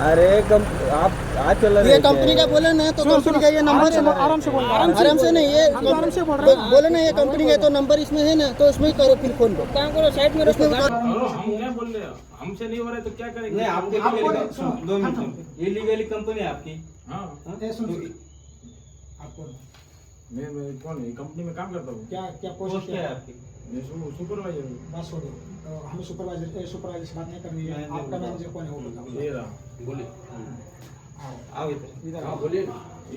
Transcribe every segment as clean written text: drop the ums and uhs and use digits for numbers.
अरे आप आज चल रहे ये कंपनी का बोले ना तो कंपनी का ये नंबर आराम से बोल आराम से नहीं ये आराम से बोल रहे हैं। बोले ना ये कंपनी का तो नंबर इसमें है ना तो उसमें ही करो फिर फोन को काम करो साइड में रखो। हम क्या बोल रहे हैं, हमसे नहीं हो रहा है तो क्या करेंगे? नहीं आपके 2 मिनट ये लीगली कंपनी है आपकी। हाँ आपको मैं कौन है? कंपनी में काम करता हूँ। क्या क्या पोस्ट पोस्ट क्या है? है आपकी? मैं सुपरवाइजर हूँ। बस हो गया। तो हमें सुपरवाइजर से बात नहीं करनी है। आपका मैनेजर कौन है वो बताओ। ये रहा। बोलिए आओ, आओ इधर। इधर हाँ आओ। बोलिए।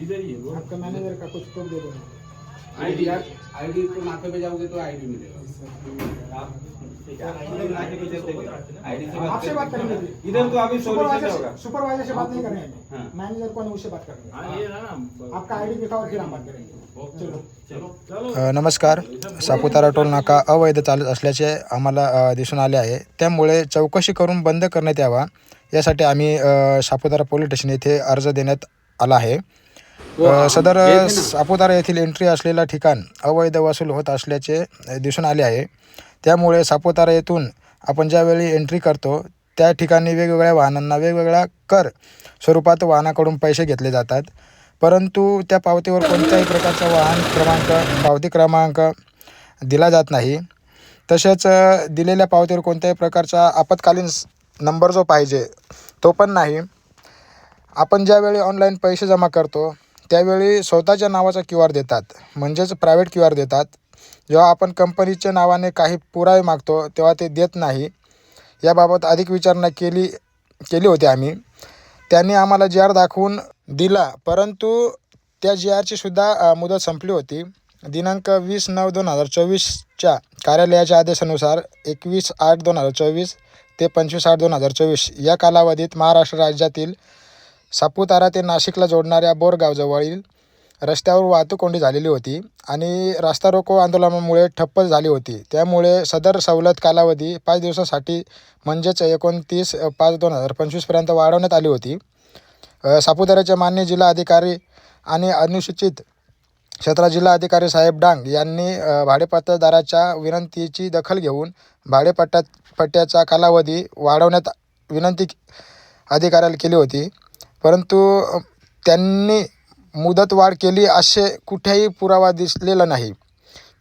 इधर ही है वो। आपका मैनेजर का कुछ प्रूफ दे दो। आईडी तो नाके पे जाओगे तो आईडी मिलेगा। आप ठीक है इधर आके भी देते हैं। आईडी से आपसे बात करेंगे। इधर तो अभी सॉल्यूशन होगा। सुपरवाइजर से बात नहीं कर रहे हैं। हाँ। मैनेजर कौन है उससे बात करेंगे। हाँ ये रहा ना। आपका आईडी दिखाओ फिर हम बात करेंगे। चलो चलो नमस्कार. सापुतारा टोल नाका अवैध चालत असल्याचे आम्हाला दिसून आले आहे. त्यामुळे चौकशी करून बंद करण्यात यावा यासाठी आम्ही सापुतारा पोलीस स्टेशन येथे अर्ज देण्यात आला आहे. सदर सापुतारा येथील एंट्री असलेला ठिकाण अवैध वसूल होत असल्याचे दिसून आले आहे. त्यामुळे सापुतारा येथून आपण ज्यावेळी एंट्री करतो त्या ठिकाणी वेगवेगळ्या वाहनांना वेगवेगळ्या कर स्वरूपात वाहनाकडून पैसे घेतले जातात. परंतु त्या पावतीवर कोणत्याही प्रकारचा वाहन क्रमांक पावती क्रमांक दिला जात नाही. तसेच दिलेल्या पावतीवर कोणत्याही प्रकारचा आपत्कालीन नंबर जो पाहिजे तो पण नाही. आपण ज्यावेळी ऑनलाईन पैसे जमा करतो त्यावेळी स्वतःच्या नावाचा QR देतात, म्हणजेच प्रायव्हेट QR देतात. जेव्हा आपण कंपनीच्या नावाने काही पुरावे मागतो तेव्हा ते देत नाही. याबाबत अधिक विचारणा केली होती आम्ही. त्यांनी आम्हाला GR दाखवून दिला, परंतु त्या GRची सुद्धा मुदत संपली होती. दिनांक 20/9/2024च्या कार्यालयाच्या आदेशानुसार 21/8/2024 ते 25/8/2024 या कालावधीत महाराष्ट्र राज्यातील सापुतारा ते नाशिकला जोडणाऱ्या बोरगावजवळील रस्त्यावर वाहतूक कोंडी झालेली होती आणि रास्ता रोको आंदोलनामुळे ठप्प झाली होती. त्यामुळे सदर सवलत कालावधी 5 दिवसासाठी म्हणजेच 29/5/2025 पर्यंत वाढवण्यात आली होती. सापुताऱ्याचे माननीय जिल्हा अधिकारी आणि अनुसूचित क्षेत्र जिल्हा अधिकारी साहेब डांग यांनी भाडेपट्टादाराच्या विनंतीची दखल घेऊन भाडेपट्ट्याचा कालावधी वाढवण्यात विनंती अधिकाऱ्याला केली होती. परंतु त्यांनी मुदतवाढ केली असे कुठेही पुरावा दिसलेला नाही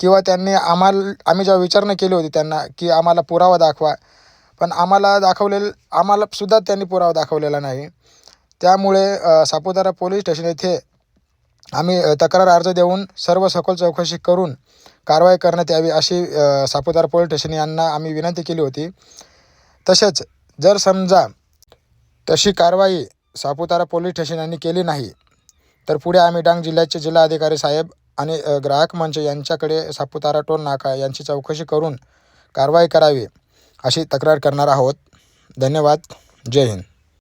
किंवा त्यांनी आम्ही जेव्हा विचारणा केली होती त्यांना की आम्हाला पुरावा दाखवा, पण आम्हाला सुद्धा त्यांनी पुरावा दाखवलेला नाही. त्यामुळे सापुतारा पोलीस स्टेशन येथे आम्ही तक्रार अर्ज देऊन सर्व सखोल चौकशी करून कारवाई करण्यात यावी अशी सापुतारा पोलीस स्टेशन यांना आम्ही विनंती केली होती. तसेच जर समजा तशी कारवाई सापुतारा पोलीस स्टेशन यांनी केली नाही तर पुढे आम्ही डांग जिल्ह्याचे जिल्हा अधिकारी साहेब आणि ग्राहक मंच यांच्याकडे सापुतारा टोल नाका यांची चौकशी करून कारवाई करावी अशी तक्रार करणार आहोत. धन्यवाद. जय हिंद.